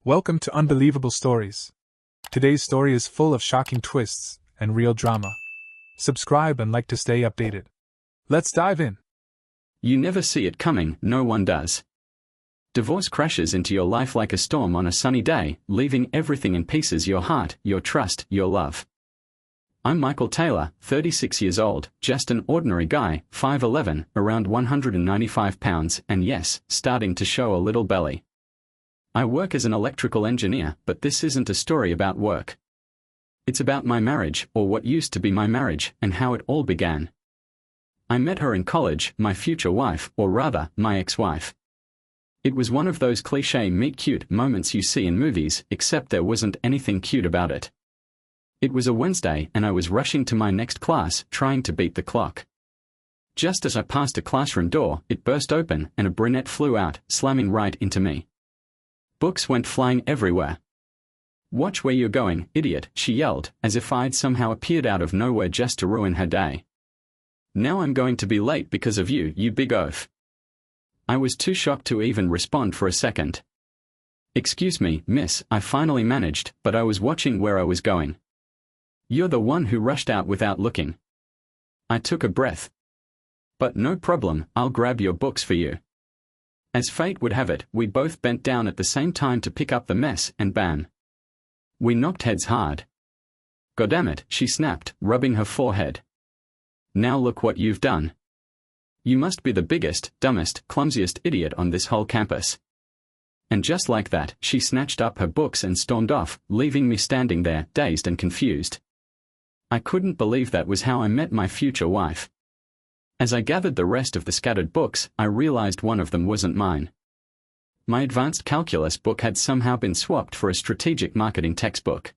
Welcome to Unbelievable Stories. Today's story is full of shocking twists and real drama. Subscribe and like to stay updated. Let's dive in. You never see it coming, no one does. Divorce crashes into your life like a storm on a sunny day, leaving everything in pieces: your heart, your trust, your love. I'm Michael Taylor, 36 years old, just an ordinary guy, 5'11", around 195 pounds, and yes, starting to show a little belly. I work as an electrical engineer, but this isn't a story about work. It's about my marriage, or what used to be my marriage, and how it all began. I met her in college, my future wife, or rather, my ex-wife. It was one of those cliché meet-cute moments you see in movies, except there wasn't anything cute about it. It was a Wednesday and I was rushing to my next class, trying to beat the clock. Just as I passed a classroom door, it burst open and a brunette flew out, slamming right into me. Books went flying everywhere. "Watch where you're going, idiot," she yelled, as if I'd somehow appeared out of nowhere just to ruin her day. "Now I'm going to be late because of you, you big oaf." I was too shocked to even respond for a second. "Excuse me, miss," I finally managed, but I was watching where I was going. "You're the one who rushed out without looking." I took a breath. "But no problem, I'll grab your books for you." As fate would have it, we both bent down at the same time to pick up the mess, and bam! We knocked heads hard. "Goddamn," she snapped, rubbing her forehead. "Now look what you've done. You must be the biggest, dumbest, clumsiest idiot on this whole campus." And just like that, she snatched up her books and stormed off, leaving me standing there, dazed and confused. I couldn't believe that was how I met my future wife. As I gathered the rest of the scattered books, I realized one of them wasn't mine. My advanced calculus book had somehow been swapped for a strategic marketing textbook.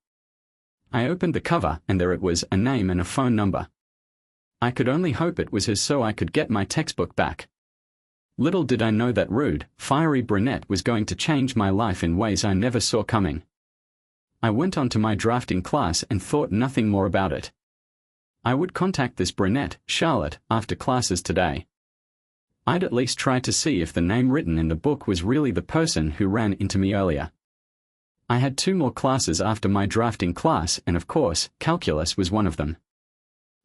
I opened the cover, and there it was, a name and a phone number. I could only hope it was hers so I could get my textbook back. Little did I know that rude, fiery brunette was going to change my life in ways I never saw coming. I went on to my drafting class and thought nothing more about it. I would contact this brunette, Charlotte, after classes today. I'd at least try to see if the name written in the book was really the person who ran into me earlier. I had 2 more classes after my drafting class, and of course, calculus was one of them.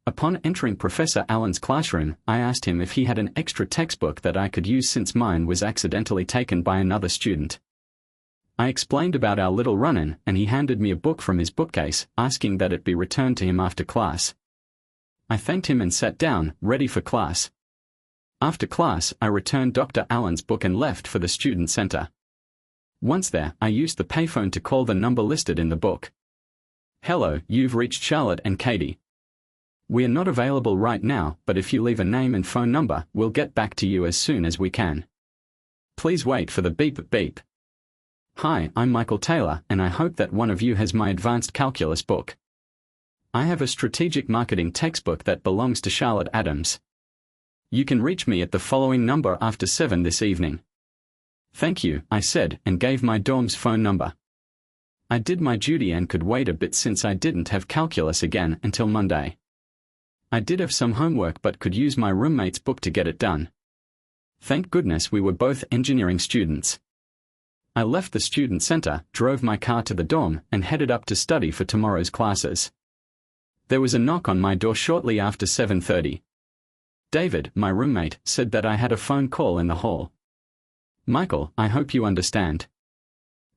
Upon entering Professor Allen's classroom, I asked him if he had an extra textbook that I could use since mine was accidentally taken by another student. I explained about our little run-in, and he handed me a book from his bookcase, asking that it be returned to him after class. I thanked him and sat down, ready for class. After class, I returned Dr. Allen's book and left for the student center. Once there, I used the payphone to call the number listed in the book. "Hello, you've reached Charlotte and Katie. We are not available right now, but if you leave a name and phone number, we'll get back to you as soon as we can. Please wait for the beep beep. Hi, I'm Michael Taylor, and I hope that one of you has my advanced calculus book. I have a strategic marketing textbook that belongs to Charlotte Adams. You can reach me at the following number after 7 this evening." "Thank you," I said, and gave my dorm's phone number. I did my duty and could wait a bit since I didn't have calculus again until Monday. I did have some homework but could use my roommate's book to get it done. Thank goodness we were both engineering students. I left the student center, drove my car to the dorm, and headed up to study for tomorrow's classes. There was a knock on my door shortly after 7:30. David, my roommate, said that I had a phone call in the hall. "Michael, I hope you understand."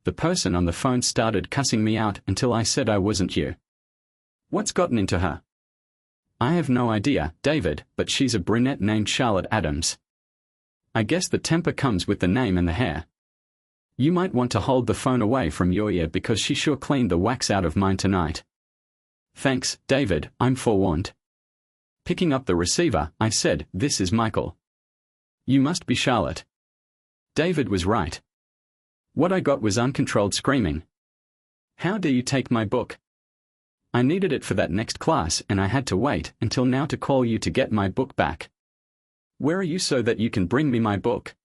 The person on the phone started cussing me out until I said I wasn't you. "What's gotten into her?" "I have no idea, David, but she's a brunette named Charlotte Adams. I guess the temper comes with the name and the hair. You might want to hold the phone away from your ear because she sure cleaned the wax out of mine tonight." "Thanks, David, I'm forewarned." Picking up the receiver, I said, "This is Michael. You must be Charlotte." David was right. What I got was uncontrolled screaming. "How dare you take my book? I needed it for that next class and I had to wait until now to call you to get my book back. Where are you so that you can bring me my book?"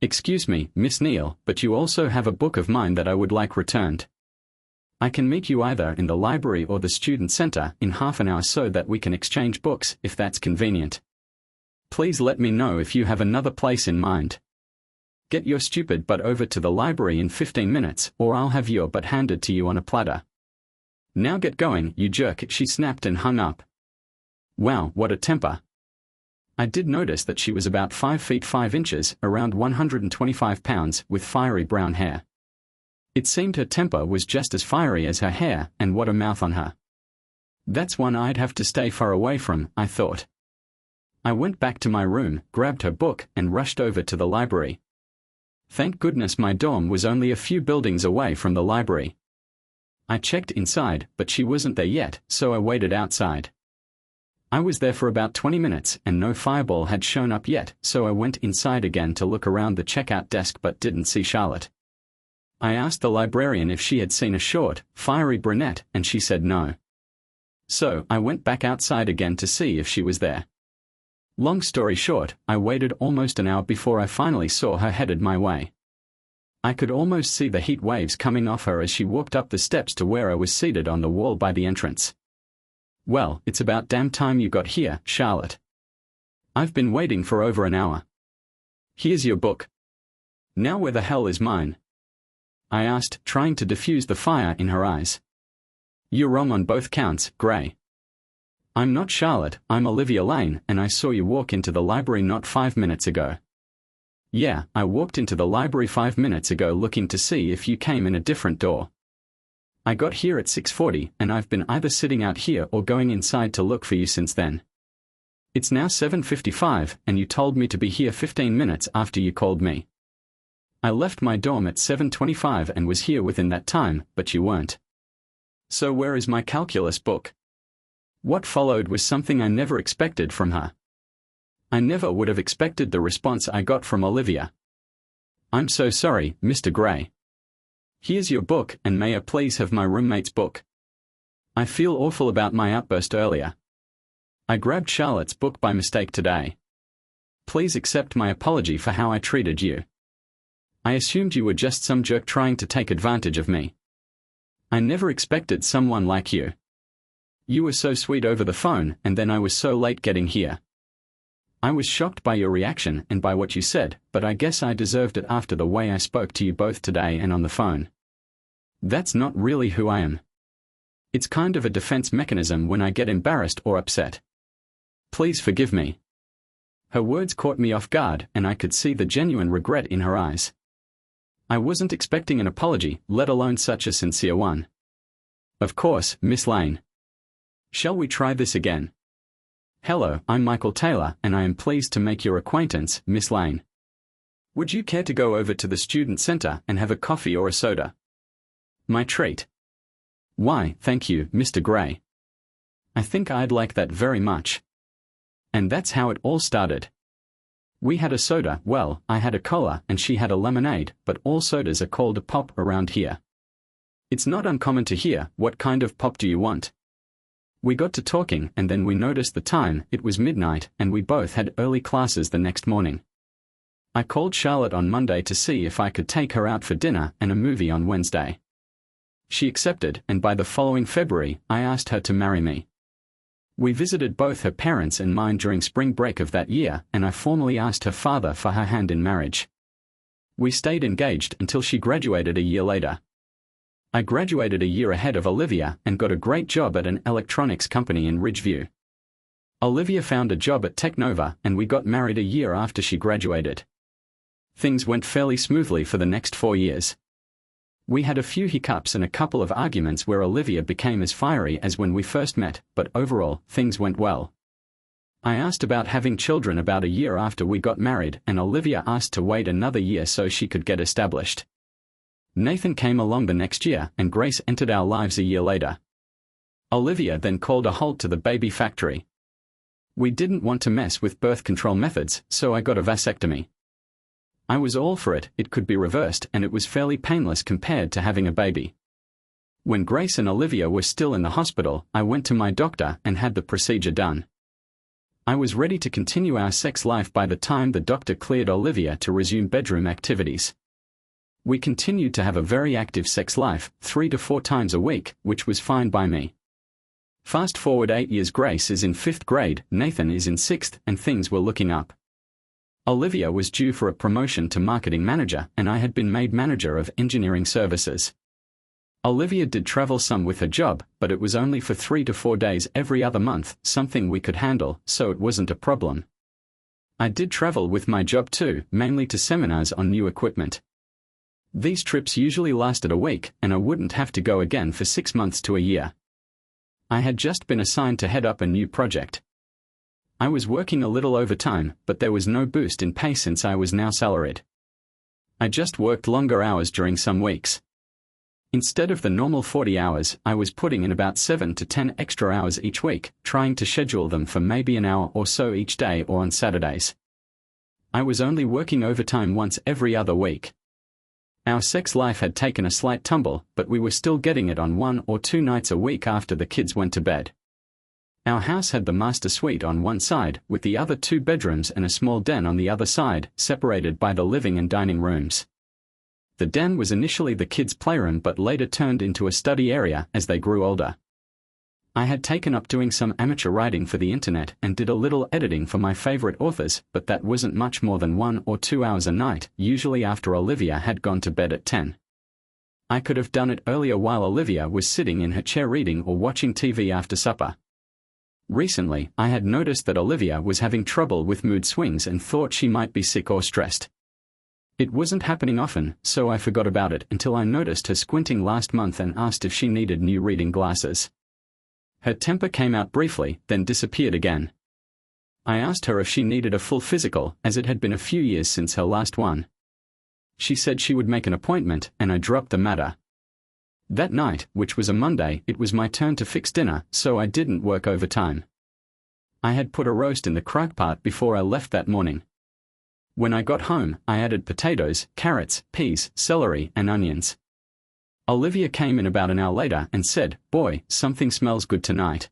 "Excuse me, Miss Neal, but you also have a book of mine that I would like returned. I can meet you either in the library or the student center in half an hour so that we can exchange books if that's convenient. Please let me know if you have another place in mind." Get your stupid butt over to the library in 15 minutes, or I'll have your butt handed to you on a platter. Now get going, you jerk, she snapped and hung up. Wow, what a temper. I did notice that she was about 5 feet 5 inches, around 125 pounds, with fiery brown hair. It seemed her temper was just as fiery as her hair, and what a mouth on her. That's one I'd have to stay far away from, I thought. I went back to my room, grabbed her book, and rushed over to the library. Thank goodness my dorm was only a few buildings away from the library. I checked inside, but she wasn't there yet, so I waited outside. I was there for about 20 minutes and no Fireball had shown up yet, so I went inside again to look around the checkout desk but didn't see Charlotte. I asked the librarian if she had seen a short, fiery brunette, and she said no. So I went back outside again to see if she was there. Long story short, I waited almost an hour before I finally saw her headed my way. I could almost see the heat waves coming off her as she walked up the steps to where I was seated on the wall by the entrance. Well, it's about damn time you got here, Charlotte. I've been waiting for over an hour. Here's your book. Now where the hell is mine? I asked, trying to diffuse the fire in her eyes. You're wrong on both counts, Gray. I'm not Charlotte, I'm Olivia Lane, and I saw you walk into the library not 5 minutes ago. Yeah, I walked into the library 5 minutes ago looking to see if you came in a different door. I got here at 6:40, and I've been either sitting out here or going inside to look for you since then. It's now 7:55, and you told me to be here 15 minutes after you called me. I left my dorm at 7:25 and was here within that time, but you weren't. So where is my calculus book? What followed was something I never expected from her. I never would have expected the response I got from Olivia. I'm so sorry, Mr. Gray. Here's your book, and may I please have my roommate's book? I feel awful about my outburst earlier. I grabbed Charlotte's book by mistake today. Please accept my apology for how I treated you. I assumed you were just some jerk trying to take advantage of me. I never expected someone like you. You were so sweet over the phone, and then I was so late getting here. I was shocked by your reaction and by what you said, but I guess I deserved it after the way I spoke to you both today and on the phone. That's not really who I am. It's kind of a defense mechanism when I get embarrassed or upset. Please forgive me. Her words caught me off guard, and I could see the genuine regret in her eyes. I wasn't expecting an apology, let alone such a sincere one. Of course, Miss Lane. Shall we try this again? Hello, I'm Michael Taylor, and I am pleased to make your acquaintance, Miss Lane. Would you care to go over to the student center and have a coffee or a soda? My treat. Why, thank you, Mr. Gray. I think I'd like that very much. And that's how it all started. We had a soda, well, I had a cola and she had a lemonade, but all sodas are called a pop around here. It's not uncommon to hear, what kind of pop do you want? We got to talking and then we noticed the time, it was midnight, and we both had early classes the next morning. I called Charlotte on Monday to see if I could take her out for dinner and a movie on Wednesday. She accepted, and by the following February, I asked her to marry me. We visited both her parents and mine during spring break of that year, and I formally asked her father for her hand in marriage. We stayed engaged until she graduated a year later. I graduated a year ahead of Olivia and got a great job at an electronics company in Ridgeview. Olivia found a job at Technova, and we got married a year after she graduated. Things went fairly smoothly for the next 4 years. We had a few hiccups and a couple of arguments where Olivia became as fiery as when we first met, but overall, things went well. I asked about having children about a year after we got married, and Olivia asked to wait another year so she could get established. Nathan came along the next year, and Grace entered our lives a year later. Olivia then called a halt to the baby factory. We didn't want to mess with birth control methods, so I got a vasectomy. I was all for it, it could be reversed, and it was fairly painless compared to having a baby. When Grace and Olivia were still in the hospital, I went to my doctor and had the procedure done. I was ready to continue our sex life by the time the doctor cleared Olivia to resume bedroom activities. We continued to have a very active sex life, 3 to 4 times a week, which was fine by me. Fast forward 8 years, Grace is in 5th grade, Nathan is in 6th, and things were looking up. Olivia was due for a promotion to marketing manager, and I had been made manager of engineering services. Olivia did travel some with her job, but it was only for 3 to 4 days every other month, something we could handle, so it wasn't a problem. I did travel with my job too, mainly to seminars on new equipment. These trips usually lasted a week, and I wouldn't have to go again for 6 months to a year. I had just been assigned to head up a new project. I was working a little overtime, but there was no boost in pay since I was now salaried. I just worked longer hours during some weeks. Instead of the normal 40 hours, I was putting in about 7 to 10 extra hours each week, trying to schedule them for maybe an hour or so each day or on Saturdays. I was only working overtime once every other week. Our sex life had taken a slight tumble, but we were still getting it on 1 or 2 nights a week after the kids went to bed. Our house had the master suite on one side, with the other 2 bedrooms and a small den on the other side, separated by the living and dining rooms. The den was initially the kids' playroom but later turned into a study area as they grew older. I had taken up doing some amateur writing for the internet and did a little editing for my favorite authors, but that wasn't much more than 1 or 2 hours a night, usually after Olivia had gone to bed at 10. I could have done it earlier while Olivia was sitting in her chair reading or watching TV after supper. Recently, I had noticed that Olivia was having trouble with mood swings and thought she might be sick or stressed. It wasn't happening often, so I forgot about it until I noticed her squinting last month and asked if she needed new reading glasses. Her temper came out briefly, then disappeared again. I asked her if she needed a full physical, as it had been a few years since her last one. She said she would make an appointment, and I dropped the matter. That night, which was a Monday, it was my turn to fix dinner, so I didn't work overtime. I had put a roast in the crock-pot before I left that morning. When I got home, I added potatoes, carrots, peas, celery, and onions. Olivia came in about an hour later and said, "Boy, something smells good tonight."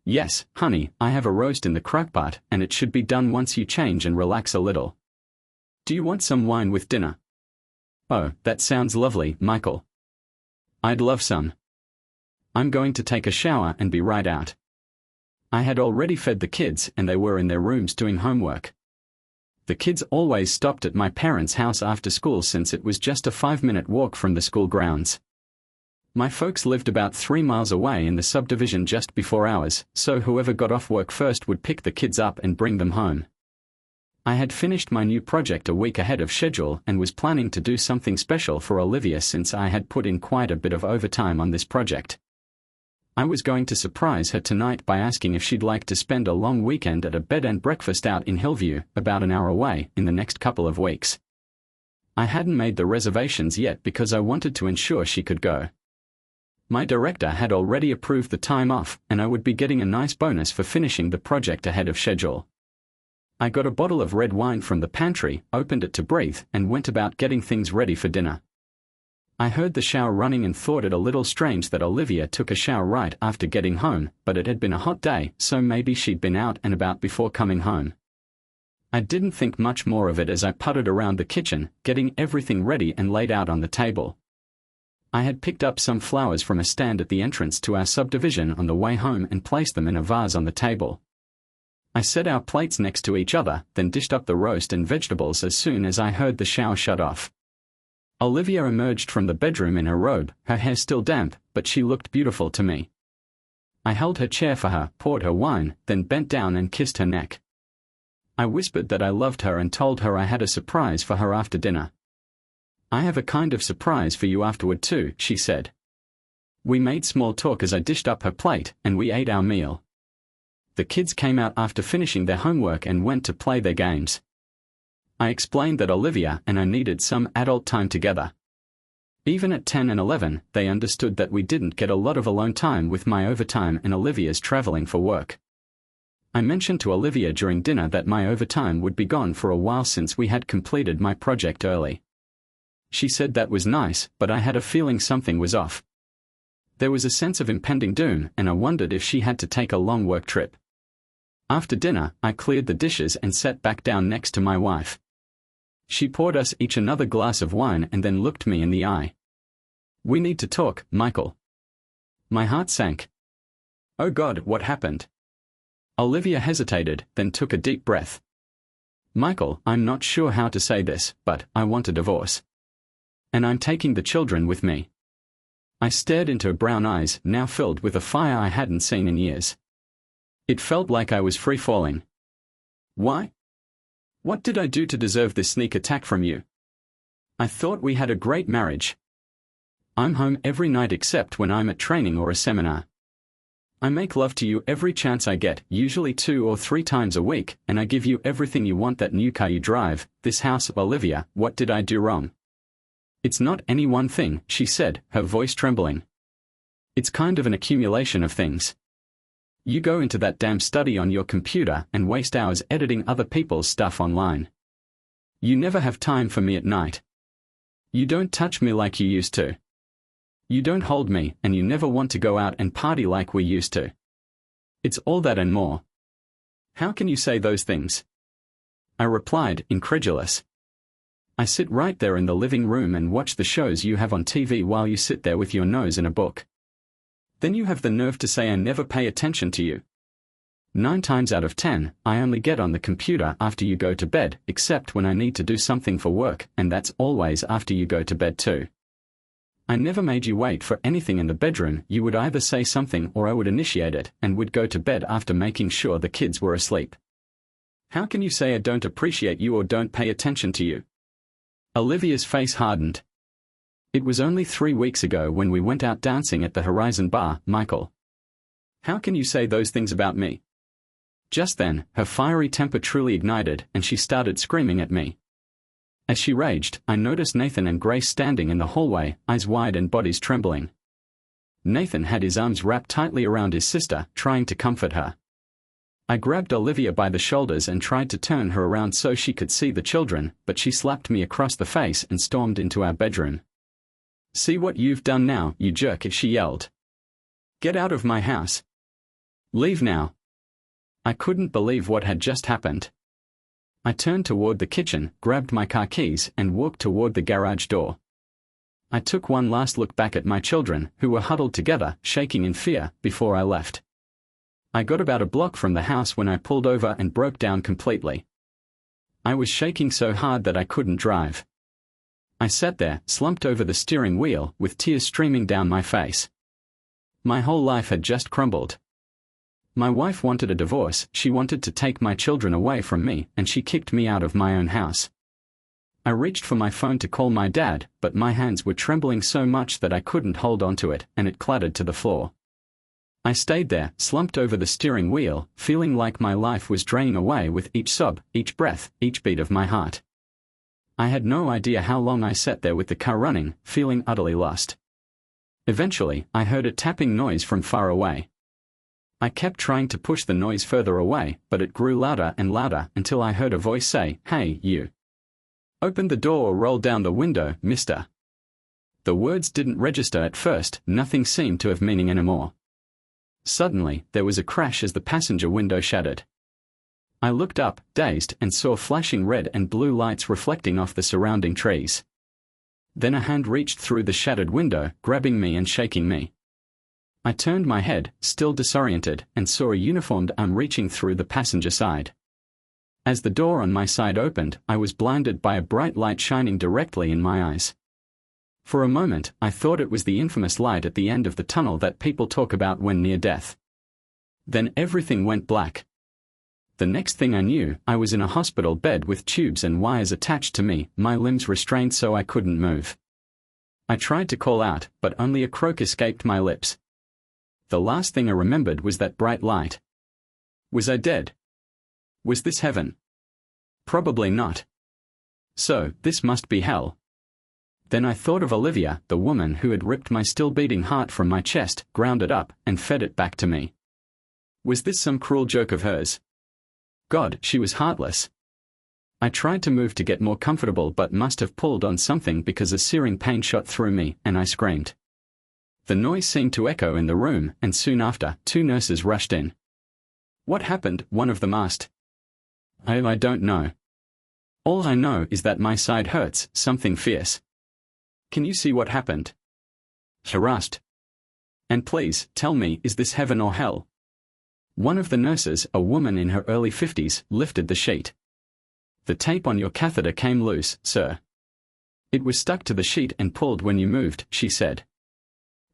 "Yes, honey, I have a roast in the crock-pot, and it should be done once you change and relax a little. Do you want some wine with dinner?" "Oh, that sounds lovely, Michael. I'd love some. I'm going to take a shower and be right out." I had already fed the kids and they were in their rooms doing homework. The kids always stopped at my parents' house after school since it was just a 5-minute walk from the school grounds. My folks lived about 3 miles away in the subdivision just before ours, so whoever got off work first would pick the kids up and bring them home. I had finished my new project a week ahead of schedule and was planning to do something special for Olivia since I had put in quite a bit of overtime on this project. I was going to surprise her tonight by asking if she'd like to spend a long weekend at a bed and breakfast out in Hillview, about an hour away, in the next couple of weeks. I hadn't made the reservations yet because I wanted to ensure she could go. My director had already approved the time off, and I would be getting a nice bonus for finishing the project ahead of schedule. I got a bottle of red wine from the pantry, opened it to breathe, and went about getting things ready for dinner. I heard the shower running and thought it a little strange that Olivia took a shower right after getting home, but it had been a hot day, so maybe she'd been out and about before coming home. I didn't think much more of it as I puttered around the kitchen, getting everything ready and laid out on the table. I had picked up some flowers from a stand at the entrance to our subdivision on the way home and placed them in a vase on the table. I set our plates next to each other, then dished up the roast and vegetables as soon as I heard the shower shut off. Olivia emerged from the bedroom in her robe, her hair still damp, but she looked beautiful to me. I held her chair for her, poured her wine, then bent down and kissed her neck. I whispered that I loved her and told her I had a surprise for her after dinner. "I have a kind of surprise for you afterward too," she said. We made small talk as I dished up her plate, and we ate our meal. The kids came out after finishing their homework and went to play their games. I explained that Olivia and I needed some adult time together. Even at 10 and 11, they understood that we didn't get a lot of alone time with my overtime and Olivia's traveling for work. I mentioned to Olivia during dinner that my overtime would be gone for a while since we had completed my project early. She said that was nice, but I had a feeling something was off. There was a sense of impending doom, and I wondered if she had to take a long work trip. After dinner, I cleared the dishes and sat back down next to my wife. She poured us each another glass of wine and then looked me in the eye. "We need to talk, Michael." My heart sank. "Oh God, what happened?" Olivia hesitated, then took a deep breath. Michael, I'm not sure how to say this, but I want a divorce. And I'm taking the children with me. I stared into her brown eyes, now filled with a fire I hadn't seen in years. It felt like I was free-falling. Why? What did I do to deserve this sneak attack from you? I thought we had a great marriage. I'm home every night except when I'm at training or a seminar. I make love to you every chance I get, usually 2 or 3 times a week, and I give you everything you want, that new car you drive, this house. Olivia, what did I do wrong? It's not any one thing, she said, her voice trembling. It's kind of an accumulation of things. You go into that damn study on your computer and waste hours editing other people's stuff online. You never have time for me at night. You don't touch me like you used to. You don't hold me, and you never want to go out and party like we used to. It's all that and more. How can you say those things? I replied, incredulous. I sit right there in the living room and watch the shows you have on TV while you sit there with your nose in a book. Then you have the nerve to say I never pay attention to you. 9 times out of 10, I only get on the computer after you go to bed, except when I need to do something for work, and that's always after you go to bed too. I never made you wait for anything in the bedroom. You would either say something or I would initiate it, and would go to bed after making sure the kids were asleep. How can you say I don't appreciate you or don't pay attention to you? Olivia's face hardened. It was only 3 weeks ago when we went out dancing at the Horizon Bar, Michael. How can you say those things about me? Just then, her fiery temper truly ignited, and she started screaming at me. As she raged, I noticed Nathan and Grace standing in the hallway, eyes wide and bodies trembling. Nathan had his arms wrapped tightly around his sister, trying to comfort her. I grabbed Olivia by the shoulders and tried to turn her around so she could see the children, but she slapped me across the face and stormed into our bedroom. See what you've done now, you jerk, she yelled. Get out of my house. Leave now. I couldn't believe what had just happened. I turned toward the kitchen, grabbed my car keys, and walked toward the garage door. I took one last look back at my children, who were huddled together, shaking in fear, before I left. I got about a block from the house when I pulled over and broke down completely. I was shaking so hard that I couldn't drive. I sat there, slumped over the steering wheel, with tears streaming down my face. My whole life had just crumbled. My wife wanted a divorce, she wanted to take my children away from me, and she kicked me out of my own house. I reached for my phone to call my dad, but my hands were trembling so much that I couldn't hold onto it, and it clattered to the floor. I stayed there, slumped over the steering wheel, feeling like my life was draining away with each sob, each breath, each beat of my heart. I had no idea how long I sat there with the car running, feeling utterly lost. Eventually, I heard a tapping noise from far away. I kept trying to push the noise further away, but it grew louder and louder until I heard a voice say, "Hey, you. Open the door or roll down the window, mister." The words didn't register at first, nothing seemed to have meaning anymore. Suddenly, there was a crash as the passenger window shattered. I looked up, dazed, and saw flashing red and blue lights reflecting off the surrounding trees. Then a hand reached through the shattered window, grabbing me and shaking me. I turned my head, still disoriented, and saw a uniformed arm reaching through the passenger side. As the door on my side opened, I was blinded by a bright light shining directly in my eyes. For a moment, I thought it was the infamous light at the end of the tunnel that people talk about when near death. Then everything went black. The next thing I knew, I was in a hospital bed with tubes and wires attached to me, my limbs restrained so I couldn't move. I tried to call out, but only a croak escaped my lips. The last thing I remembered was that bright light. Was I dead? Was this heaven? Probably not. So, this must be hell. Then I thought of Olivia, the woman who had ripped my still-beating heart from my chest, ground it up, and fed it back to me. Was this some cruel joke of hers? God, she was heartless. I tried to move to get more comfortable but must have pulled on something because a searing pain shot through me, and I screamed. The noise seemed to echo in the room, and soon after, 2 nurses rushed in. What happened? One of them asked. I don't know. All I know is that my side hurts, something fierce. Can you see what happened? She asked. And please, tell me, is this heaven or hell? One of the nurses, a woman in her early 50s, lifted the sheet. The tape on your catheter came loose, sir. It was stuck to the sheet and pulled when you moved, she said.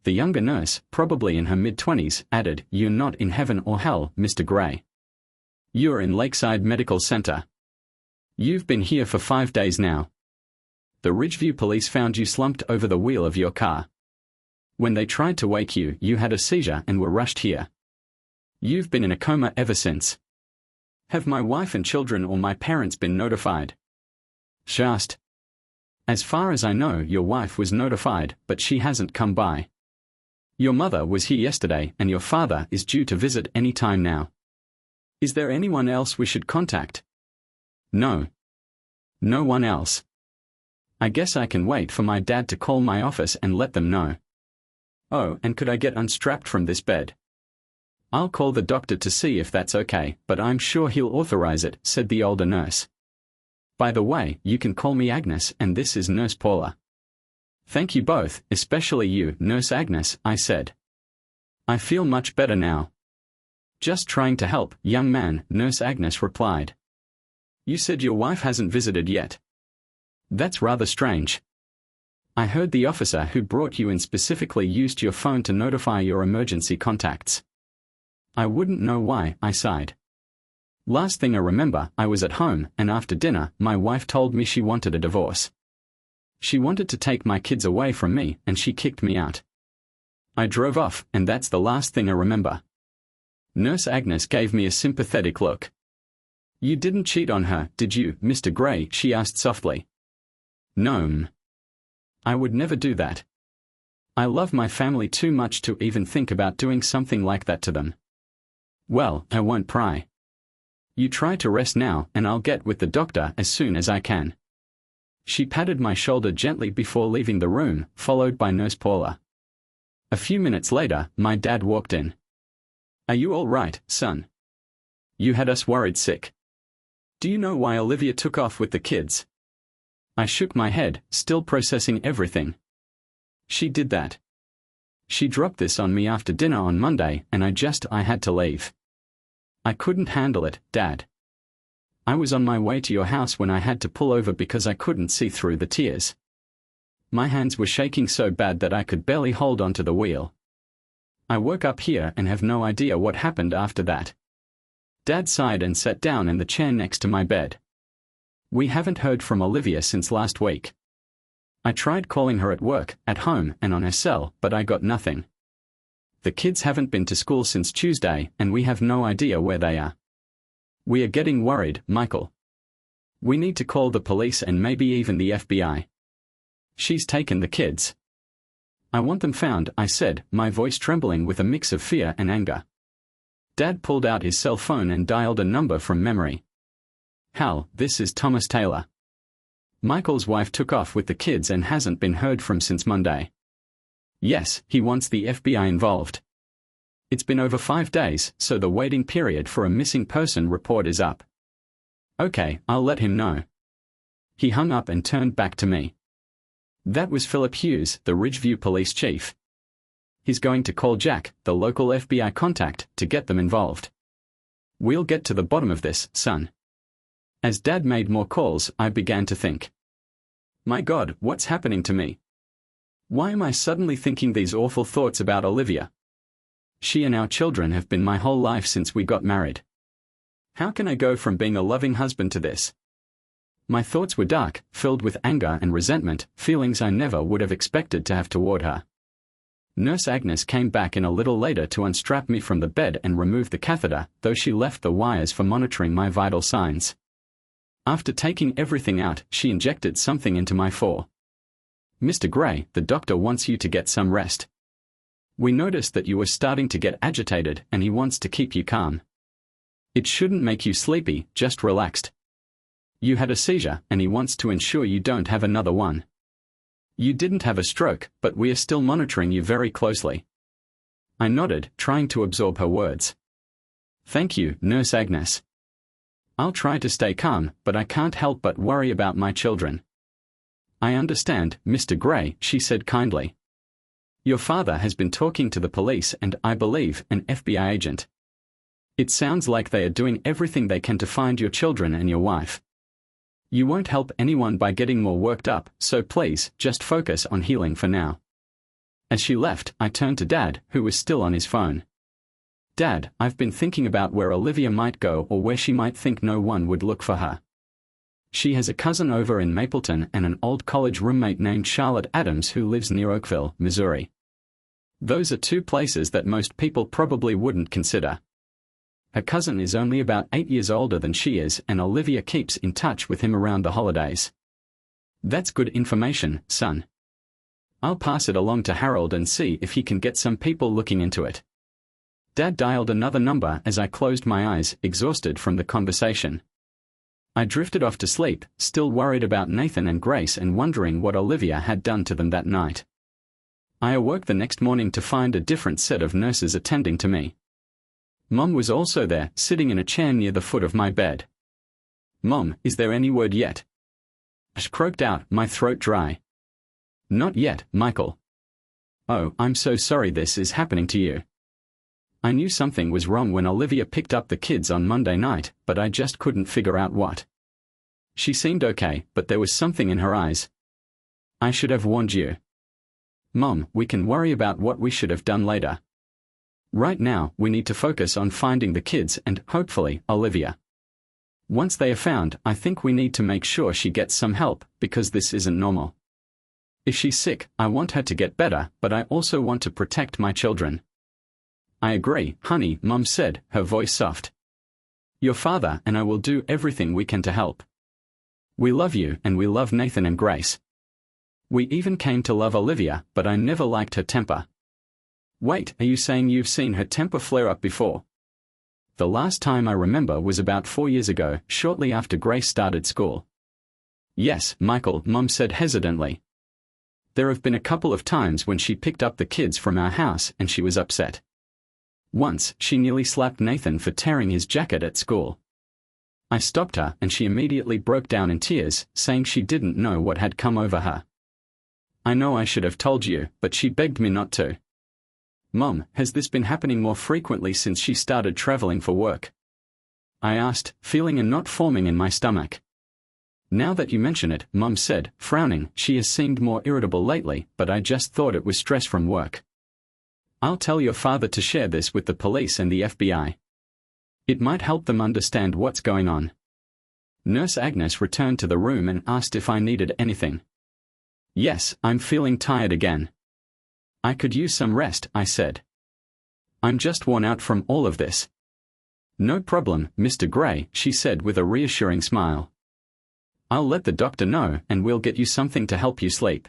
The younger nurse, probably in her mid-20s, added, "You're not in heaven or hell, Mr. Gray. You're in Lakeside Medical Center. You've been here for 5 days now. The Ridgeview police found you slumped over the wheel of your car. When they tried to wake you, you had a seizure and were rushed here. You've been in a coma ever since. Have my wife and children or my parents been notified?" She asked. "As far as I know, your wife was notified, but she hasn't come by. Your mother was here yesterday and your father is due to visit any time now. Is there anyone else we should contact?" "No. No one else. I guess I can wait for my dad to call my office and let them know. Oh, and could I get unstrapped from this bed?" "I'll call the doctor to see if that's okay, but I'm sure he'll authorize it," said the older nurse. "By the way, you can call me Agnes and this is Nurse Paula." "Thank you both, especially you, Nurse Agnes," I said. "I feel much better now." "Just trying to help, young man," Nurse Agnes replied. "You said your wife hasn't visited yet. That's rather strange. I heard the officer who brought you in specifically used your phone to notify your emergency contacts." "I wouldn't know why," I sighed. "Last thing I remember, I was at home, and after dinner, my wife told me she wanted a divorce. She wanted to take my kids away from me, and she kicked me out. I drove off, and that's the last thing I remember." Nurse Agnes gave me a sympathetic look. "You didn't cheat on her, did you, Mr. Gray?" she asked softly. "No. I would never do that. I love my family too much to even think about doing something like that to them." "Well, I won't pry. You try to rest now and I'll get with the doctor as soon as I can." She patted my shoulder gently before leaving the room, followed by Nurse Paula. A few minutes later, my dad walked in. "Are you all right, son? You had us worried sick. Do you know why Olivia took off with the kids?" I shook my head, still processing everything. "She did that. She dropped this on me after dinner on Monday and I had to leave. I couldn't handle it, Dad. I was on my way to your house when I had to pull over because I couldn't see through the tears. My hands were shaking so bad that I could barely hold onto the wheel. I woke up here and have no idea what happened after that." Dad sighed and sat down in the chair next to my bed. "We haven't heard from Olivia since last week. I tried calling her at work, at home, and on her cell, but I got nothing. The kids haven't been to school since Tuesday, and we have no idea where they are. We are getting worried, Michael. We need to call the police and maybe even the FBI. She's taken the kids. I want them found," I said, my voice trembling with a mix of fear and anger. Dad pulled out his cell phone and dialed a number from memory. "Hal, this is Thomas Taylor. Michael's wife took off with the kids and hasn't been heard from since Monday. Yes, he wants the FBI involved. It's been over 5 days, so the waiting period for a missing person report is up." "Okay, I'll let him know." He hung up and turned back to me. "That was Philip Hughes, the Ridgeview police chief. He's going to call Jack, the local FBI contact, to get them involved. We'll get to the bottom of this, son." As Dad made more calls, I began to think. My God, what's happening to me? Why am I suddenly thinking these awful thoughts about Olivia? She and our children have been my whole life since we got married. How can I go from being a loving husband to this? My thoughts were dark, filled with anger and resentment, feelings I never would have expected to have toward her. Nurse Agnes came back in a little later to unstrap me from the bed and remove the catheter, though she left the wires for monitoring my vital signs. After taking everything out, she injected something into my fore. "Mr. Gray, the doctor wants you to get some rest. We noticed that you were starting to get agitated and he wants to keep you calm. It shouldn't make you sleepy, just relaxed. You had a seizure and he wants to ensure you don't have another one. You didn't have a stroke, but we are still monitoring you very closely." I nodded, trying to absorb her words. "Thank you, Nurse Agnes. I'll try to stay calm, but I can't help but worry about my children." "I understand, Mr. Gray," she said kindly. "Your father has been talking to the police and, I believe, an FBI agent. It sounds like they are doing everything they can to find your children and your wife. You won't help anyone by getting more worked up, so please, just focus on healing for now. As she left, I turned to Dad, who was still on his phone. Dad, I've been thinking about where Olivia might go or where she might think no one would look for her. She has a cousin over in Mapleton and an old college roommate named Charlotte Adams who lives near Oakville, Missouri. Those are two places that most people probably wouldn't consider. Her cousin is only about 8 years older than she is, and Olivia keeps in touch with him around the holidays. That's good information, son. I'll pass it along to Harold and see if he can get some people looking into it. Dad dialed another number as I closed my eyes, exhausted from the conversation. I drifted off to sleep, still worried about Nathan and Grace and wondering what Olivia had done to them that night. I awoke the next morning to find a different set of nurses attending to me. Mom was also there, sitting in a chair near the foot of my bed. Mom, is there any word yet? I croaked out, my throat dry. Not yet, Michael. Oh, I'm so sorry this is happening to you. I knew something was wrong when Olivia picked up the kids on Monday night, but I just couldn't figure out what. She seemed okay, but there was something in her eyes. I should have warned you. Mom, we can worry about what we should have done later. Right now, we need to focus on finding the kids and, hopefully, Olivia. Once they are found, I think we need to make sure she gets some help, because this isn't normal. If she's sick, I want her to get better, but I also want to protect my children. I agree, honey, Mom said, her voice soft. Your father and I will do everything we can to help. We love you and we love Nathan and Grace. We even came to love Olivia, but I never liked her temper. Wait, are you saying you've seen her temper flare up before? The last time I remember was about 4 years ago, shortly after Grace started school. Yes, Michael, Mom said hesitantly. There have been a couple of times when she picked up the kids from our house and she was upset. Once, she nearly slapped Nathan for tearing his jacket at school. I stopped her and she immediately broke down in tears, saying she didn't know what had come over her. I know I should have told you, but she begged me not to. Mom, has this been happening more frequently since she started traveling for work? I asked, feeling a knot forming in my stomach. Now that you mention it, Mom said, frowning, she has seemed more irritable lately, but I just thought it was stress from work. I'll tell your father to share this with the police and the FBI. It might help them understand what's going on. Nurse Agnes returned to the room and asked if I needed anything. Yes, I'm feeling tired again. I could use some rest, I said. I'm just worn out from all of this. No problem, Mr. Gray, she said with a reassuring smile. I'll let the doctor know and we'll get you something to help you sleep.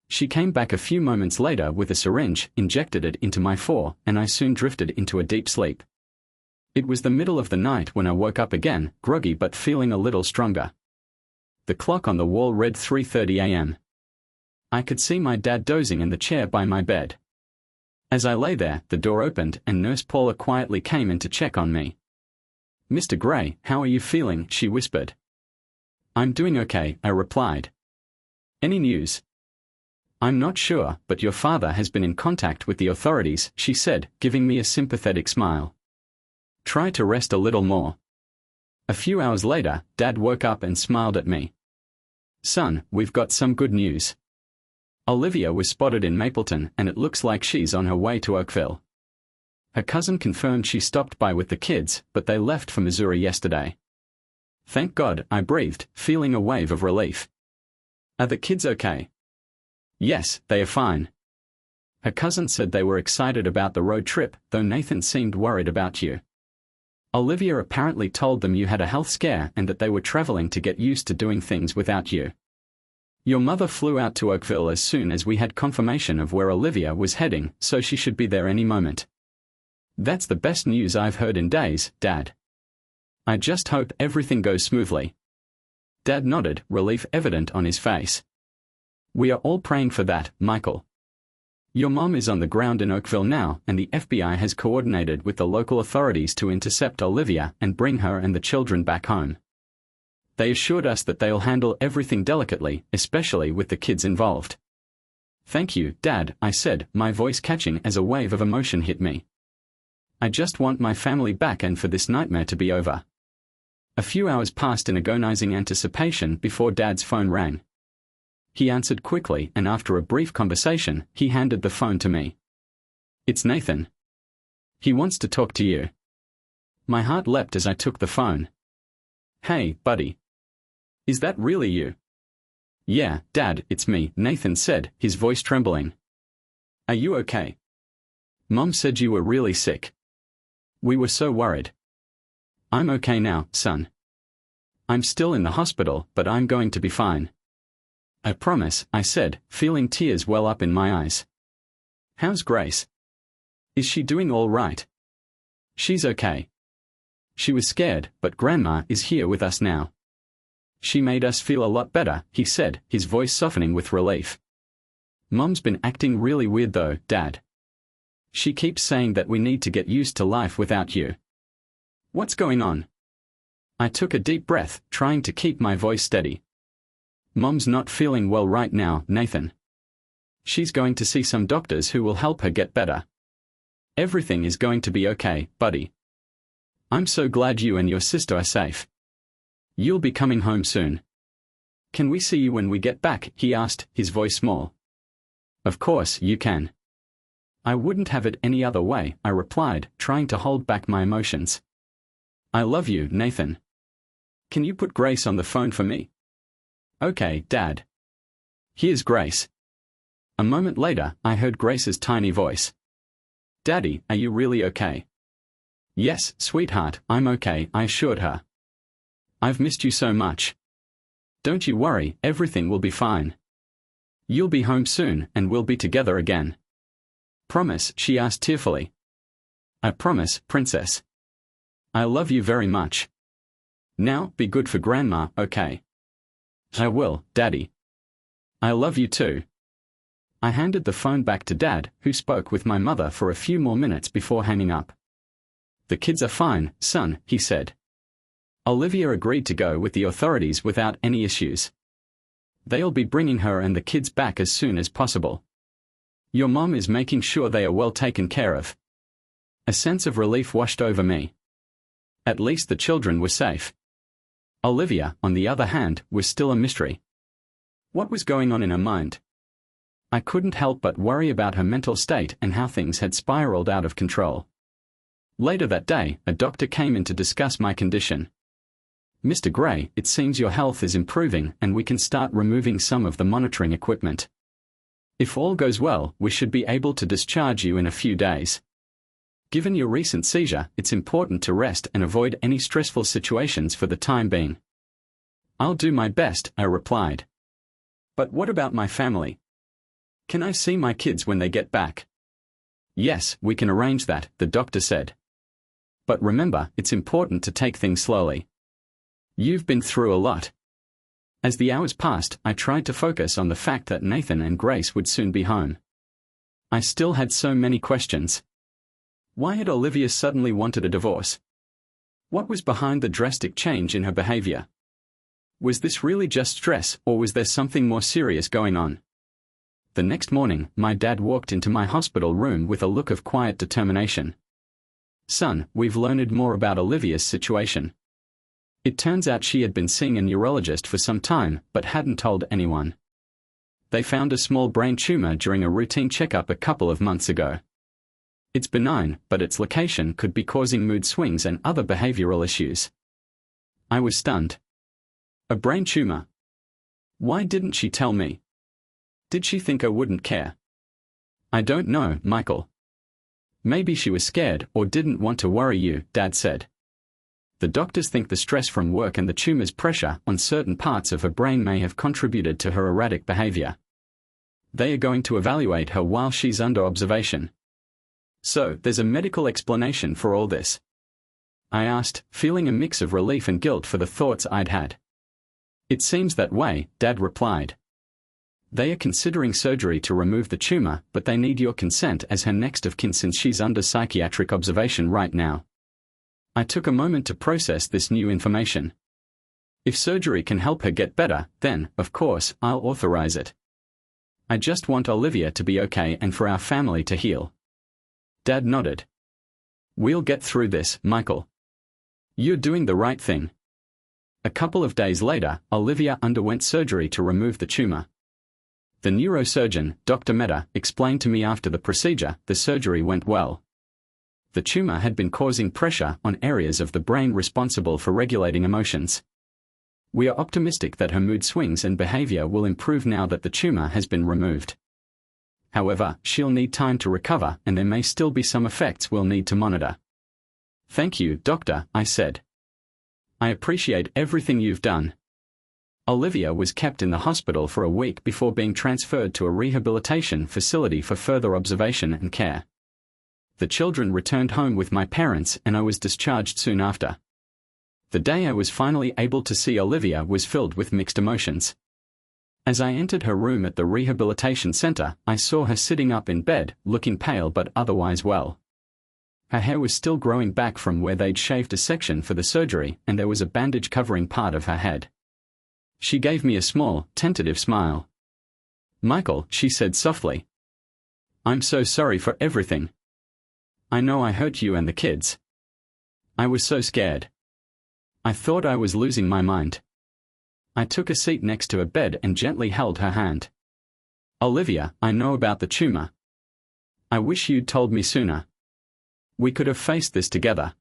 She came back a few moments later with a syringe, injected it into my fore, and I soon drifted into a deep sleep. It was the middle of the night when I woke up again, groggy but feeling a little stronger. The clock on the wall read 3:30 a.m. I could see my dad dozing in the chair by my bed. As I lay there, the door opened and Nurse Paula quietly came in to check on me. Mr. Gray, how are you feeling? She whispered. I'm doing okay, I replied. Any news? I'm not sure, but your father has been in contact with the authorities, she said, giving me a sympathetic smile. Try to rest a little more. A few hours later, Dad woke up and smiled at me. Son, we've got some good news. Olivia was spotted in Mapleton and it looks like she's on her way to Oakville. Her cousin confirmed she stopped by with the kids, but they left for Missouri yesterday. Thank God, I breathed, feeling a wave of relief. Are the kids okay? Yes, they are fine. Her cousin said they were excited about the road trip, though Nathan seemed worried about you. Olivia apparently told them you had a health scare and that they were traveling to get used to doing things without you. Your mother flew out to Oakville as soon as we had confirmation of where Olivia was heading, so she should be there any moment. That's the best news I've heard in days, Dad. I just hope everything goes smoothly. Dad nodded, relief evident on his face. We are all praying for that, Michael. Your mom is on the ground in Oakville now, and the FBI has coordinated with the local authorities to intercept Olivia and bring her and the children back home. They assured us that they'll handle everything delicately, especially with the kids involved. Thank you, Dad, I said, my voice catching as a wave of emotion hit me. I just want my family back and for this nightmare to be over. A few hours passed in agonizing anticipation before Dad's phone rang. He answered quickly, and after a brief conversation, he handed the phone to me. "It's Nathan. He wants to talk to you." My heart leapt as I took the phone. "Hey, buddy. Is that really you?" "Yeah, Dad, it's me," Nathan said, his voice trembling. "Are you okay? Mom said you were really sick. We were so worried." "I'm okay now, son. I'm still in the hospital, but I'm going to be fine. I promise," I said, feeling tears well up in my eyes. "How's Grace? Is she doing all right?" "She's okay. She was scared, but Grandma is here with us now. She made us feel a lot better," he said, his voice softening with relief. "Mom's been acting really weird though, Dad. She keeps saying that we need to get used to life without you. What's going on?" I took a deep breath, trying to keep my voice steady. "Mom's not feeling well right now, Nathan. She's going to see some doctors who will help her get better. Everything is going to be okay, buddy. I'm so glad you and your sister are safe. You'll be coming home soon. Can we see you when we get back?" he asked, his voice small. "Of course you can. I wouldn't have it any other way," I replied, trying to hold back my emotions. "I love you, Nathan. Can you put Grace on the phone for me?" "Okay, Dad. Here's Grace." A moment later, I heard Grace's tiny voice. "Daddy, are you really okay?" "Yes, sweetheart, I'm okay," I assured her. "I've missed you so much. Don't you worry, everything will be fine. You'll be home soon, and we'll be together again." "Promise?" she asked tearfully. "I promise, Princess. I love you very much. Now, be good for Grandma, okay?" "I will, Daddy. I love you too." I handed the phone back to Dad, who spoke with my mother for a few more minutes before hanging up. "The kids are fine, son," he said. "Olivia agreed to go with the authorities without any issues. They'll be bringing her and the kids back as soon as possible. Your mom is making sure they are well taken care of." A sense of relief washed over me. At least the children were safe. Olivia, on the other hand, was still a mystery. What was going on in her mind? I couldn't help but worry about her mental state and how things had spiraled out of control. Later that day, a doctor came in to discuss my condition. "Mr. Gray, it seems your health is improving and we can start removing some of the monitoring equipment. If all goes well, we should be able to discharge you in a few days. Given your recent seizure, it's important to rest and avoid any stressful situations for the time being." "I'll do my best," I replied. "But what about my family? Can I see my kids when they get back?" "Yes, we can arrange that," the doctor said. "But remember, it's important to take things slowly. You've been through a lot." As the hours passed, I tried to focus on the fact that Nathan and Grace would soon be home. I still had so many questions. Why had Olivia suddenly wanted a divorce? What was behind the drastic change in her behavior? Was this really just stress, or was there something more serious going on? The next morning, my dad walked into my hospital room with a look of quiet determination. "Son, we've learned more about Olivia's situation. It turns out she had been seeing a neurologist for some time, but hadn't told anyone. They found a small brain tumor during a routine checkup a couple of months ago. It's benign, but its location could be causing mood swings and other behavioral issues." I was stunned. A brain tumor? Why didn't she tell me? Did she think I wouldn't care? "I don't know, Michael. Maybe she was scared or didn't want to worry you," Dad said. "The doctors think the stress from work and the tumor's pressure on certain parts of her brain may have contributed to her erratic behavior. They are going to evaluate her while she's under observation." "So, there's a medical explanation for all this?" I asked, feeling a mix of relief and guilt for the thoughts I'd had. "It seems that way," Dad replied. "They are considering surgery to remove the tumor, but they need your consent as her next of kin since she's under psychiatric observation right now." I took a moment to process this new information. If surgery can help her get better, then, of course, I'll authorize it. I just want Olivia to be okay and for our family to heal. Dad nodded. "We'll get through this, Michael. You're doing the right thing. A couple of days later, Olivia underwent surgery to remove the tumor. The neurosurgeon, Dr. Mehta, explained to me after the procedure the surgery went well. The tumor had been causing pressure on areas of the brain responsible for regulating emotions. We are optimistic that her mood swings and behavior will improve now that the tumor has been removed. However, she'll need time to recover and there may still be some effects we'll need to monitor. Thank you, doctor, I said. I appreciate everything you've done. Olivia was kept in the hospital for a week before being transferred to a rehabilitation facility for further observation and care. The children returned home with my parents and I was discharged soon after. The day I was finally able to see Olivia was filled with mixed emotions. As I entered her room at the rehabilitation center, I saw her sitting up in bed, looking pale but otherwise well. Her hair was still growing back from where they'd shaved a section for the surgery, and there was a bandage covering part of her head. She gave me a small, tentative smile. "Michael," she said softly. "I'm so sorry for everything. I know I hurt you and the kids. I was so scared. I thought I was losing my mind." I took a seat next to her bed and gently held her hand. "Olivia, I know about the tumor. I wish you'd told me sooner. We could have faced this together."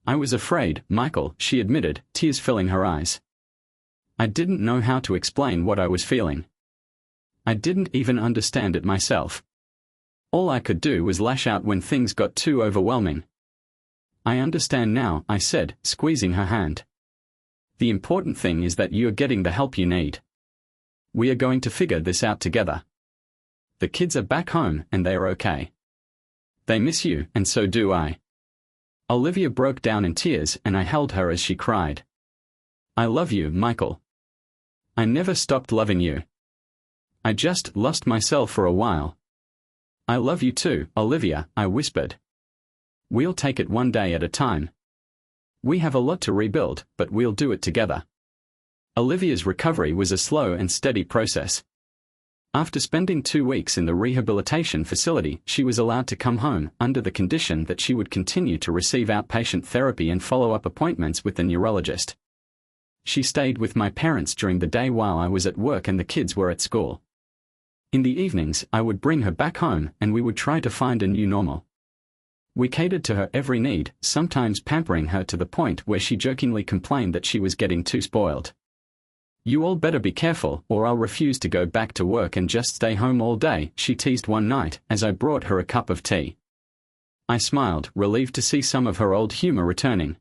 "I was afraid, Michael," she admitted, tears filling her eyes. "I didn't know how to explain what I was feeling. I didn't even understand it myself. All I could do was lash out when things got too overwhelming." "I understand now," I said, squeezing her hand. "The important thing is that you're getting the help you need. We are going to figure this out together. The kids are back home and they are okay. They miss you, and so do I." Olivia broke down in tears and I held her as she cried. "I love you, Michael. I never stopped loving you. I just lost myself for a while." "I love you too, Olivia," I whispered. "We'll take it one day at a time. We have a lot to rebuild, but we'll do it together." Olivia's recovery was a slow and steady process. After spending 2 weeks in the rehabilitation facility, she was allowed to come home, under the condition that she would continue to receive outpatient therapy and follow-up appointments with the neurologist. She stayed with my parents during the day while I was at work and the kids were at school. In the evenings, I would bring her back home and we would try to find a new normal. We catered to her every need, sometimes pampering her to the point where she jokingly complained that she was getting too spoiled. "You all better be careful, or I'll refuse to go back to work and just stay home all day," she teased one night as I brought her a cup of tea. I smiled, relieved to see some of her old humor returning.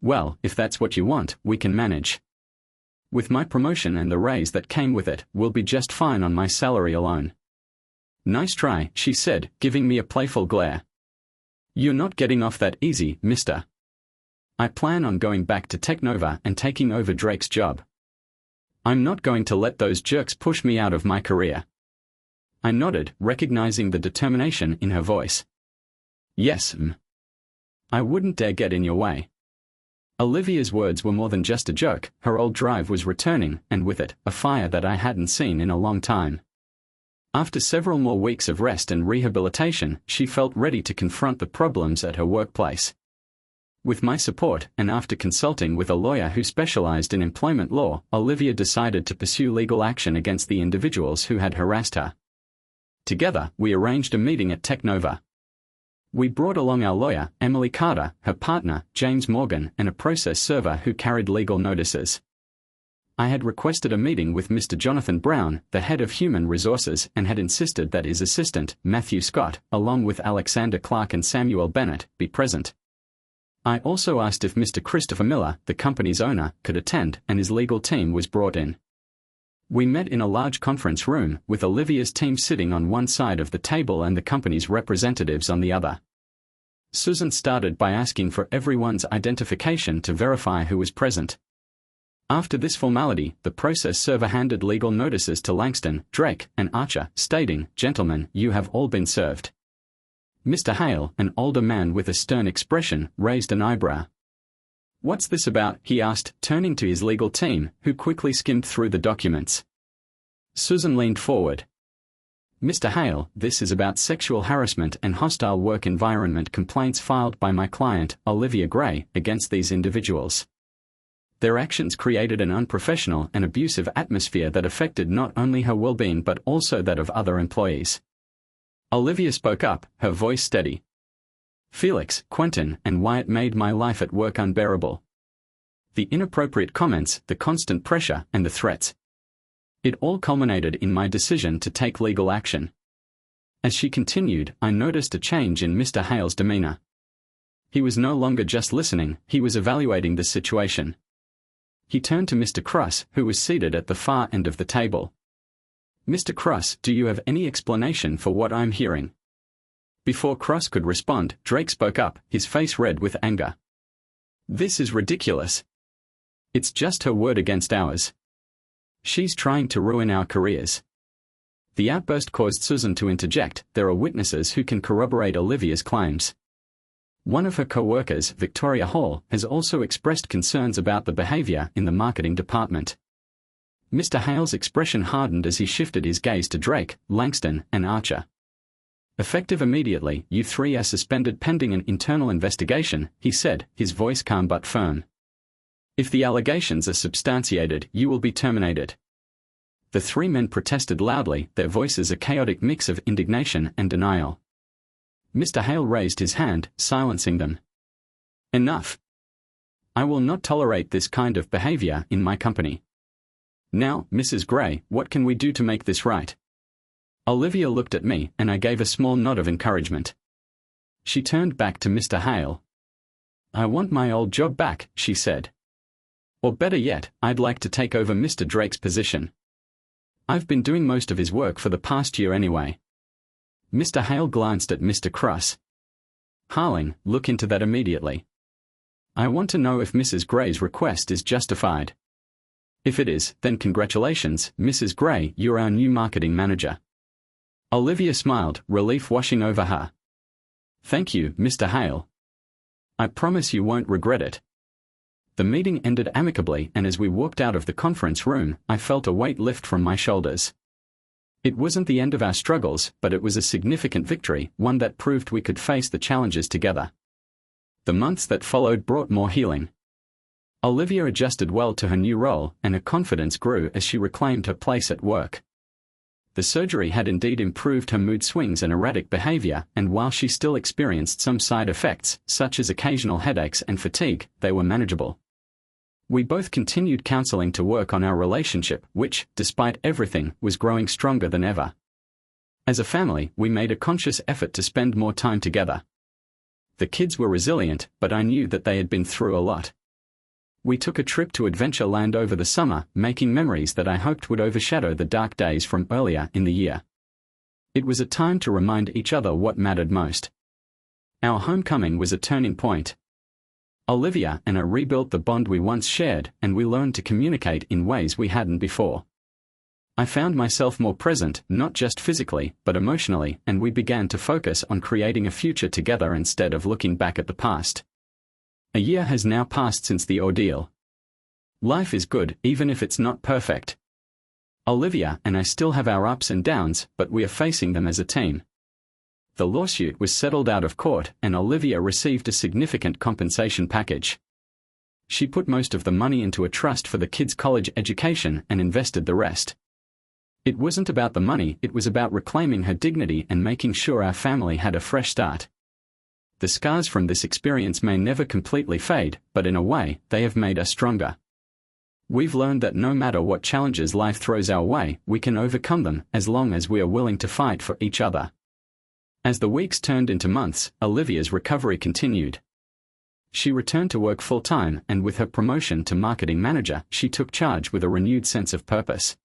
"Well, if that's what you want, we can manage. With my promotion and the raise that came with it, we'll be just fine on my salary alone." "Nice try," she said, giving me a playful glare. "You're not getting off that easy, mister. I plan on going back to Technova and taking over Drake's job. I'm not going to let those jerks push me out of my career." I nodded, recognizing the determination in her voice. "Yes, I wouldn't dare get in your way." Olivia's words were more than just a joke. Her old drive was returning, and with it, a fire that I hadn't seen in a long time. After several more weeks of rest and rehabilitation, she felt ready to confront the problems at her workplace. With my support, and after consulting with a lawyer who specialized in employment law, Olivia decided to pursue legal action against the individuals who had harassed her. Together, we arranged a meeting at Technova. We brought along our lawyer, Emily Carter, her partner, James Morgan, and a process server who carried legal notices. I had requested a meeting with Mr. Jonathan Brown, the head of human resources, and had insisted that his assistant, Matthew Scott, along with Alexander Clark and Samuel Bennett, be present. I also asked if Mr. Christopher Miller, the company's owner, could attend, and his legal team was brought in. We met in a large conference room, with Olivia's team sitting on one side of the table and the company's representatives on the other. Susan started by asking for everyone's identification to verify who was present. After this formality, the process server handed legal notices to Langston, Drake, and Archer, stating, "Gentlemen, you have all been served." Mr. Hale, an older man with a stern expression, raised an eyebrow. "What's this about?" he asked, turning to his legal team, who quickly skimmed through the documents. Susan leaned forward. "Mr. Hale, this is about sexual harassment and hostile work environment complaints filed by my client, Olivia Gray, against these individuals. Their actions created an unprofessional and abusive atmosphere that affected not only her well-being but also that of other employees. Olivia spoke up, her voice steady. "Felix, Quentin, and Wyatt made my life at work unbearable. The inappropriate comments, the constant pressure, and the threats. It all culminated in my decision to take legal action." As she continued, I noticed a change in Mr. Hale's demeanor. He was no longer just listening, he was evaluating the situation. He turned to Mr. Cross, who was seated at the far end of the table. "Mr. Cross, do you have any explanation for what I'm hearing?" Before Cross could respond, Drake spoke up, his face red with anger. "This is ridiculous. It's just her word against ours. She's trying to ruin our careers." The outburst caused Susan to interject. "There are witnesses who can corroborate Olivia's claims. One of her co-workers, Victoria Hall, has also expressed concerns about the behavior in the marketing department." Mr. Hale's expression hardened as he shifted his gaze to Drake, Langston, and Archer. "Effective immediately, you three are suspended pending an internal investigation," he said, his voice calm but firm. "If the allegations are substantiated, you will be terminated." The three men protested loudly, their voices a chaotic mix of indignation and denial. Mr. Hale raised his hand, silencing them. "Enough. I will not tolerate this kind of behavior in my company. Now, Mrs. Gray, what can we do to make this right?" Olivia looked at me, and I gave a small nod of encouragement. She turned back to Mr. Hale. "I want my old job back," she said. "Or better yet, I'd like to take over Mr. Drake's position. I've been doing most of his work for the past year anyway." Mr. Hale glanced at Mr. Cross. "Harling, look into that immediately. I want to know if Mrs. Gray's request is justified. If it is, then congratulations, Mrs. Gray, you're our new marketing manager." Olivia smiled, relief washing over her. "Thank you, Mr. Hale. I promise you won't regret it." The meeting ended amicably, and as we walked out of the conference room, I felt a weight lift from my shoulders. It wasn't the end of our struggles, but it was a significant victory, one that proved we could face the challenges together. The months that followed brought more healing. Olivia adjusted well to her new role, and her confidence grew as she reclaimed her place at work. The surgery had indeed improved her mood swings and erratic behavior, and while she still experienced some side effects, such as occasional headaches and fatigue, they were manageable. We both continued counseling to work on our relationship, which, despite everything, was growing stronger than ever. As a family, we made a conscious effort to spend more time together. The kids were resilient, but I knew that they had been through a lot. We took a trip to Adventureland over the summer, making memories that I hoped would overshadow the dark days from earlier in the year. It was a time to remind each other what mattered most. Our homecoming was a turning point. Olivia and I rebuilt the bond we once shared, and we learned to communicate in ways we hadn't before. I found myself more present, not just physically, but emotionally, and we began to focus on creating a future together instead of looking back at the past. A year has now passed since the ordeal. Life is good, even if it's not perfect. Olivia and I still have our ups and downs, but we are facing them as a team. The lawsuit was settled out of court, and Olivia received a significant compensation package. She put most of the money into a trust for the kids' college education and invested the rest. It wasn't about the money, it was about reclaiming her dignity and making sure our family had a fresh start. The scars from this experience may never completely fade, but in a way, they have made us stronger. We've learned that no matter what challenges life throws our way, we can overcome them, as long as we are willing to fight for each other. As the weeks turned into months, Olivia's recovery continued. She returned to work full-time, and with her promotion to marketing manager, she took charge with a renewed sense of purpose.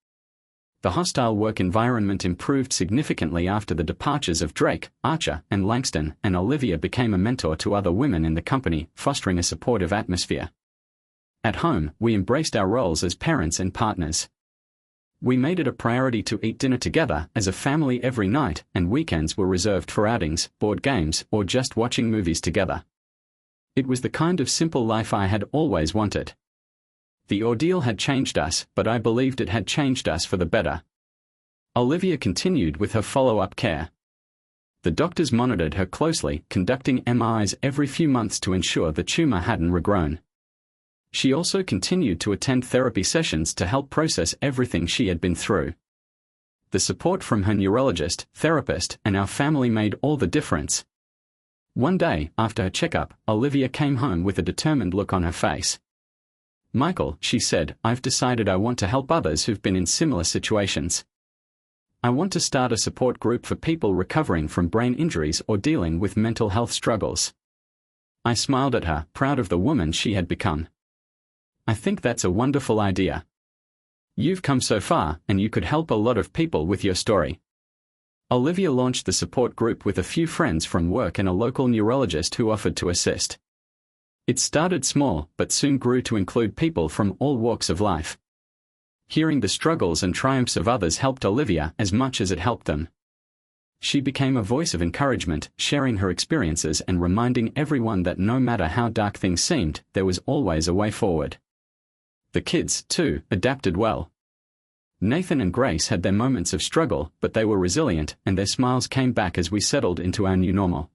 The hostile work environment improved significantly after the departures of Drake, Archer, and Langston, and Olivia became a mentor to other women in the company, fostering a supportive atmosphere. At home, we embraced our roles as parents and partners. We made it a priority to eat dinner together as a family every night, and weekends were reserved for outings, board games, or just watching movies together. It was the kind of simple life I had always wanted. The ordeal had changed us, but I believed it had changed us for the better. Olivia continued with her follow-up care. The doctors monitored her closely, conducting MRIs every few months to ensure the tumor hadn't regrown. She also continued to attend therapy sessions to help process everything she had been through. The support from her neurologist, therapist, and our family made all the difference. One day, after her checkup, Olivia came home with a determined look on her face. "Michael," she said, "I've decided I want to help others who've been in similar situations. I want to start a support group for people recovering from brain injuries or dealing with mental health struggles." I smiled at her, proud of the woman she had become. "I think that's a wonderful idea. You've come so far, and you could help a lot of people with your story." Olivia launched the support group with a few friends from work and a local neurologist who offered to assist. It started small, but soon grew to include people from all walks of life. Hearing the struggles and triumphs of others helped Olivia as much as it helped them. She became a voice of encouragement, sharing her experiences and reminding everyone that no matter how dark things seemed, there was always a way forward. The kids, too, adapted well. Nathan and Grace had their moments of struggle, but they were resilient, and their smiles came back as we settled into our new normal.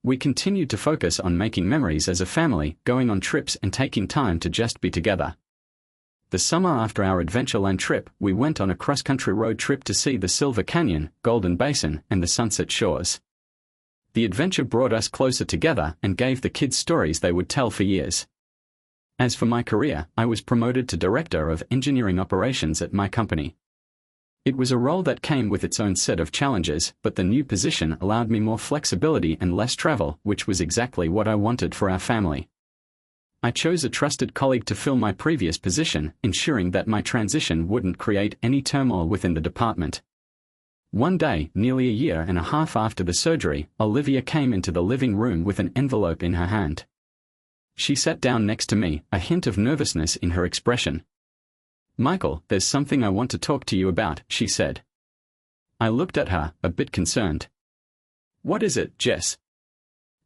We continued to focus on making memories as a family, going on trips and taking time to just be together. The summer after our Adventureland trip, we went on a cross-country road trip to see the Silver Canyon, Golden Basin, and the Sunset Shores. The adventure brought us closer together and gave the kids stories they would tell for years. As for my career, I was promoted to Director of Engineering Operations at my company. It was a role that came with its own set of challenges, but the new position allowed me more flexibility and less travel, which was exactly what I wanted for our family. I chose a trusted colleague to fill my previous position, ensuring that my transition wouldn't create any turmoil within the department. One day, nearly a year and a half after the surgery, Olivia came into the living room with an envelope in her hand. She sat down next to me, a hint of nervousness in her expression. "Michael, there's something I want to talk to you about," she said. I looked at her, a bit concerned. "What is it, Jess?"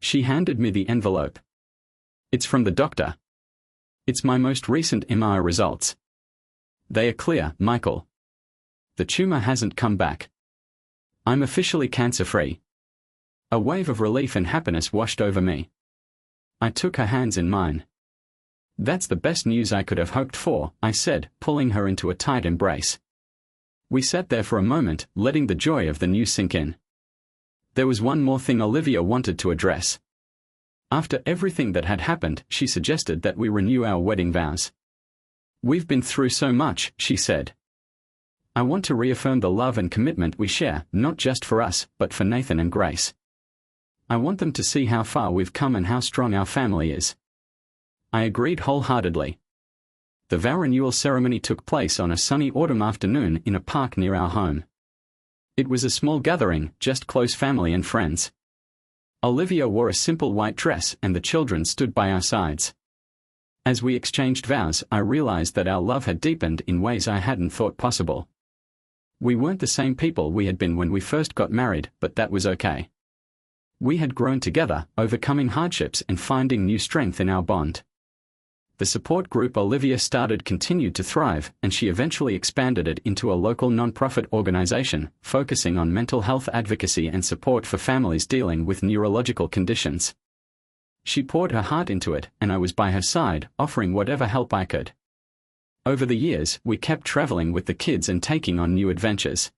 She handed me the envelope. "It's from the doctor. It's my most recent MRI results. They are clear, Michael. The tumor hasn't come back. I'm officially cancer-free." A wave of relief and happiness washed over me. I took her hands in mine. "That's the best news I could have hoped for," I said, pulling her into a tight embrace. We sat there for a moment, letting the joy of the news sink in. There was one more thing Olivia wanted to address. After everything that had happened, she suggested that we renew our wedding vows. "We've been through so much," she said. "I want to reaffirm the love and commitment we share, not just for us, but for Nathan and Grace. I want them to see how far we've come and how strong our family is." I agreed wholeheartedly. The vow renewal ceremony took place on a sunny autumn afternoon in a park near our home. It was a small gathering, just close family and friends. Olivia wore a simple white dress and the children stood by our sides. As we exchanged vows, I realized that our love had deepened in ways I hadn't thought possible. We weren't the same people we had been when we first got married, but that was okay. We had grown together, overcoming hardships and finding new strength in our bond. The support group Olivia started continued to thrive, and she eventually expanded it into a local non-profit organization, focusing on mental health advocacy and support for families dealing with neurological conditions. She poured her heart into it, and I was by her side, offering whatever help I could. Over the years, we kept traveling with the kids and taking on new adventures.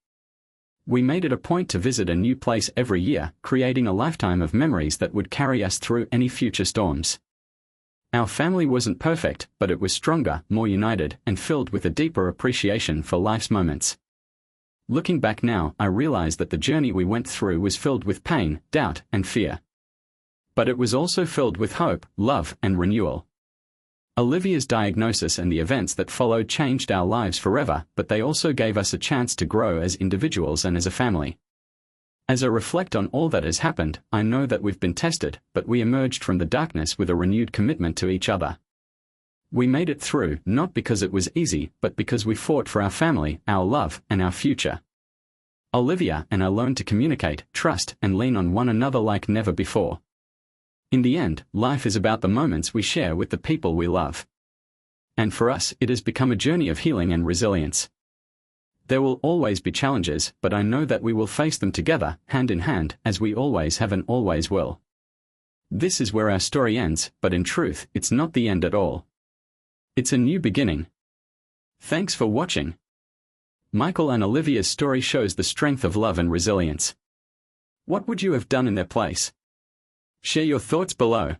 We made it a point to visit a new place every year, creating a lifetime of memories that would carry us through any future storms. Our family wasn't perfect, but it was stronger, more united, and filled with a deeper appreciation for life's moments. Looking back now, I realize that the journey we went through was filled with pain, doubt, and fear. But it was also filled with hope, love, and renewal. Olivia's diagnosis and the events that followed changed our lives forever, but they also gave us a chance to grow as individuals and as a family. As I reflect on all that has happened, I know that we've been tested, but we emerged from the darkness with a renewed commitment to each other. We made it through, not because it was easy, but because we fought for our family, our love, and our future. Olivia and I learned to communicate, trust, and lean on one another like never before. In the end, life is about the moments we share with the people we love. And for us, it has become a journey of healing and resilience. There will always be challenges, but I know that we will face them together, hand in hand, as we always have and always will. This is where our story ends, but in truth, it's not the end at all. It's a new beginning. Thanks for watching. Michael and Olivia's story shows the strength of love and resilience. What would you have done in their place? Share your thoughts below.